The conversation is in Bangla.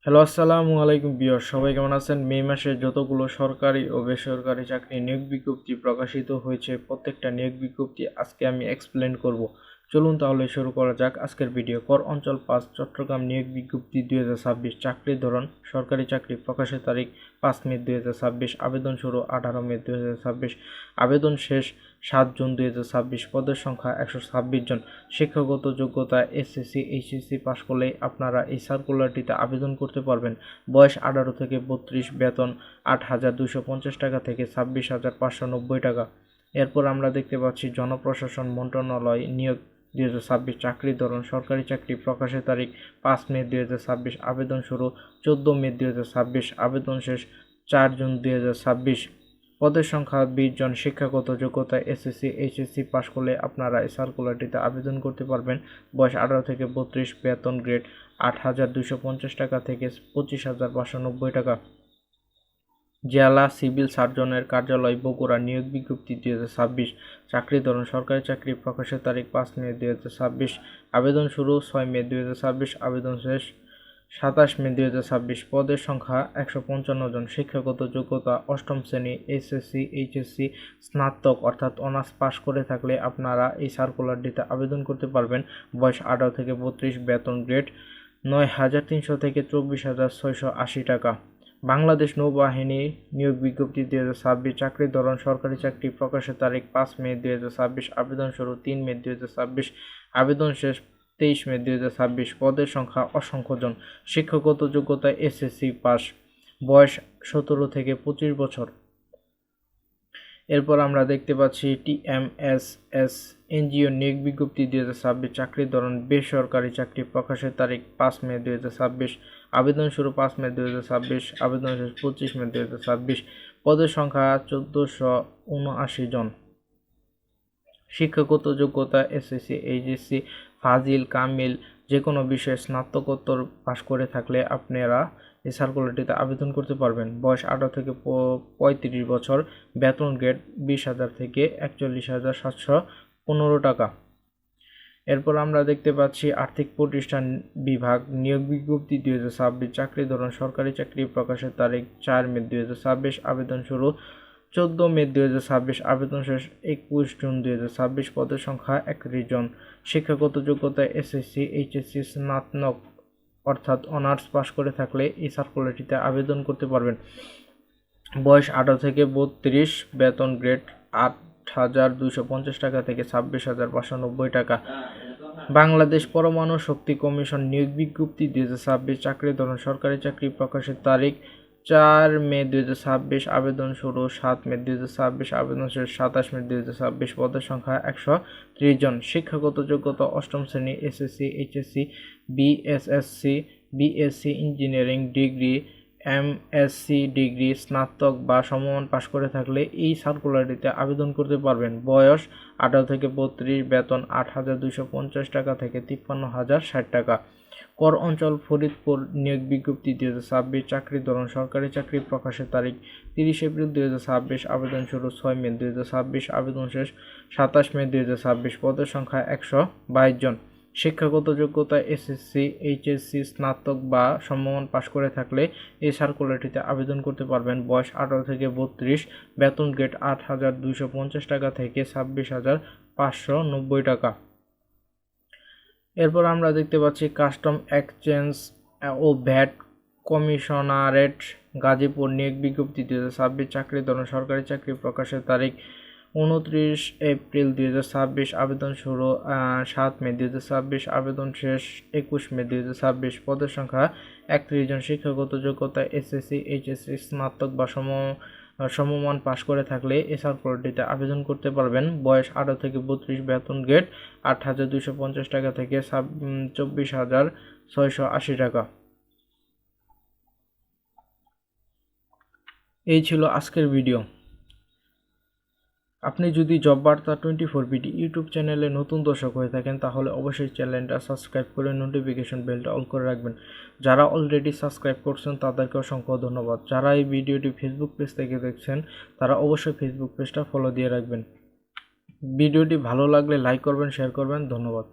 হ্যালো, আসসালামু আলাইকুম ভিউয়ার্স, সবাই কেমন আছেন? মে মাসে যতগুলো সরকারি ও বেসরকারি চাকরি নিয়োগ বিজ্ঞপ্তি প্রকাশিত হয়েছে, প্রত্যেকটা নিয়োগ বিজ্ঞপ্তি আজকে আমি এক্সপ্লেন করব। চলুন তাহলে শুরু করা যাক আজকের ভিডিও। কর অঞ্চল ৫ চট্টগ্রাম নিয়োগ বিজ্ঞপ্তি ২০২৬। চাকরির ধরন সরকারি চাকরি, প্রকাশের তারিখ ৫ মে ২০২৬। আবেদন শুরু ১৮ মে ২০২৬। আবেদন শেষ ৭ জুন ২০২৬। পদের সংখ্যা ১২৬ জন। শিক্ষাগত যোগ্যতা এসএসসি এইচএসসি পাশ করলেই আপনারা এই সার্কুলারটিতে আবেদন করতে পারবেন। বয়স ১৮ থেকে ৩২। বেতন ৮,২৫০ টাকা থেকে ২৬,৫৯০ টাকা। এরপর আমরা দেখতে পাচ্ছি জনপ্রশাসন মন্ত্রণালয় নিয়োগ ২০২৬। চাকরির ধরন সরকারি চাকরি, প্রকাশের তারিখ ৫ মে ২০২৬। আবেদন শুরু ১৪ মে ২০২৬। আবেদন শেষ ৪ জুন ২০২৬। পদের সংখ্যা ২০ জন। শিক্ষাগত যোগ্যতা এসএসসি এইচএসসি পাশ করলে আপনারা এই সার্কুলারটিতে আবেদন করতে পারবেন। বয়স ১৮ থেকে ৩২। বেতন গ্রেড ৮,২৫০ টাকা থেকে ২৫,৫৯০ টাকা। জেলা সিভিল সার্জনের কার্যালয়, বগুড়া নিয়োগ বিজ্ঞপ্তি ২০২৬। চাকরির ধরন সরকারি চাকরি, প্রকাশের তারিখ ৫ মে ২০২৬। আবেদন শুরু ৬ মে ২০২৬। আবেদন শেষ ২৭ মে ২০২৬। পদের সংখ্যা ১৫৫ জন। শিক্ষাগত যোগ্যতা অষ্টম শ্রেণী, এসএসসি এইচএসসি স্নাতক অর্থাৎ অনার্স পাশ করে থাকলে আপনারা এই সার্কুলারটিতে আবেদন করতে পারবেন। বয়স ১৮ থেকে ৩২। বেতন গ্রেড ৯,৩০০ থেকে ২৪,৬৮০ টাকা। বাংলাদেশ নৌবাহিনী নিয়োগ বিজ্ঞপ্তি ২০২৬। চাকরির ধরন সরকারি চাকরি, প্রকাশের তারিখ ৫ মে ২০২৬। আবেদন শুরু ৩ মে ২০২৬। আবেদন শেষ ২৩ মে ২০২৬। পদের সংখ্যা অসংখ্য জন। শিক্ষাগত যোগ্যতা এসএসসি পাস। বয়স ১৭ থেকে ২৫ বছর। এরপর আমরা দেখতে পাচ্ছি টিএমএসএস এনজিও নিয়োগ বিজ্ঞপ্তি ২০২৬। চাকরির ধরন বেসরকারি চাকরি, প্রকাশের তারিখ ৫ মে ২০২৬। আবেদন শুরু ৫ মে ২০২৬। আবেদন শেষ ২৫ মে ২০২৬। পদের সংখ্যা ১৪৭৯ জন। শিক্ষাগত যোগ্যতা এসএসসি এইচএসসি ফাজিল কামিল যে কোনো বিষয়ে স্নাতকোত্তর পাশ করে থাকলে আপনারা এই সার্কুলারটিতে আবেদন করতে পারবেন। বয়স ১৮ থেকে ৩৫ বছর। বেতন গ্রেড ২০,০০০ থেকে ৪১,৭১৫ টাকা। এরপর আমরা দেখতে পাচ্ছি আর্থিক প্রতিষ্ঠান বিভাগ নিয়োগ বিজ্ঞপ্তি ২০২৬। চাকরির ধরন সরকারি চাকরি, প্রকাশের তারিখ ৪ মে ২০২৬। আবেদন শুরু ১৪ মে ২০২৬। আবেদন শেষ ২১ জুন ২০২৬। পদের সংখ্যা ৩১ জন। শিক্ষাগত যোগ্যতা এসএসসি এইচএসসি স্নাতক অর্থাৎ অনার্স পাশ করে থাকলে এই সার্কুলারটিতে আবেদন করতে পারবেন। বয়স ১৮ থেকে ৩২। বেতন গ্রেড ৮,২৫০ টাকা থেকে ২৬,৫৯০ টাকা। বাংলাদেশ পরমাণু শক্তি কমিশন নিয়োগ বিজ্ঞপ্তি ২০২৬। চাকরির ধরন সরকারি চাকরি, প্রকাশের তারিখ ৪ মে ২০২৬। আবেদন শুরু ৭ মে ২০২৬। আবেদন শেষ ২৭ মে ২০২৬। পদের সংখ্যা ১৩০ জন। শিক্ষাগত যোগ্যতা অষ্টম শ্রেণী, SSC HSC BSSC BSc engineering degree, MSc degree, স্নাতক বা সমমান পাশ করে থাকলে এই সার্কুলারটিতে আবেদন করতে পারবেন। বয়স ১৮ থেকে ৩২। বেতন ৮,২৫০ টাকা থেকে ৫৩,০৬০ টাকা। কর অঞ্চল ফরিদপুর নিয়োগ বিজ্ঞপ্তি ২০২৬। চাকরির ধরন সরকারি চাকরি, প্রকাশের তারিখ ৩০ এপ্রিল ২০২৬। আবেদন শুরু ৬ মে ২০২৬। আবেদন শেষ ২৭ মে ২০২৬। পদের সংখ্যা ১২২ জন। শিক্ষাগত যোগ্যতা এসএসসি এইচএসসি স্নাতক বা সমমান পাশ করে থাকলে এই সার্কুলারটিতে আবেদন করতে পারবেন। বয়স ১৮ থেকে ৩২। বেতন গ্রেড ৮,২৫০ টাকা থেকে ২৬,৫৯০ টাকা। এরপর আমরা দেখতে পাচ্ছি কাস্টম এক্সচেঞ্জ ও ভ্যাট কমিশনারেট গাজীপুর নিয়োগ বিজ্ঞপ্তি ২০২৬। চাকরির ধরন সরকারি চাকরি, প্রকাশের তারিখ ২৯ এপ্রিল ২০২৬। আবেদন শুরু ৭ মে ২০২৬। আবেদন শেষ ২১ মে ২০২৬। পদের সংখ্যা ৩১ জন। শিক্ষাগত যোগ্যতা এসএসসি এইচএসসি স্নাতক বা সমমান পাশ করে থাকলে এই সার্কুলারটিতে আবেদন করতে পারবেন। বয়স ১৮ থেকে ৩২। বেতন গ্রেড ৮,২৫০ টাকা থেকে ২৪,৬৮০ টাকা। এই ছিল আজকের ভিডিও। আপনি যদি জব বার্তা 24 বিডি ইউটিউব চ্যানেলে নতুন দর্শক হয়ে থাকেন তাহলে অবশ্যই চ্যানেলটা সাবস্ক্রাইব করে নোটিফিকেশন বেলটা অল করে রাখবেন। যারা অলরেডি সাবস্ক্রাইব করছেন তাদেরকে অসংখ্য ধন্যবাদ। যারা এই ভিডিওটি ফেসবুক পেজ থেকে দেখছেন তারা অবশ্যই ফেসবুক পেজটা ফলো দিয়ে রাখবেন। ভিডিওটি ভালো লাগলে লাইক করবেন, শেয়ার করবেন। ধন্যবাদ।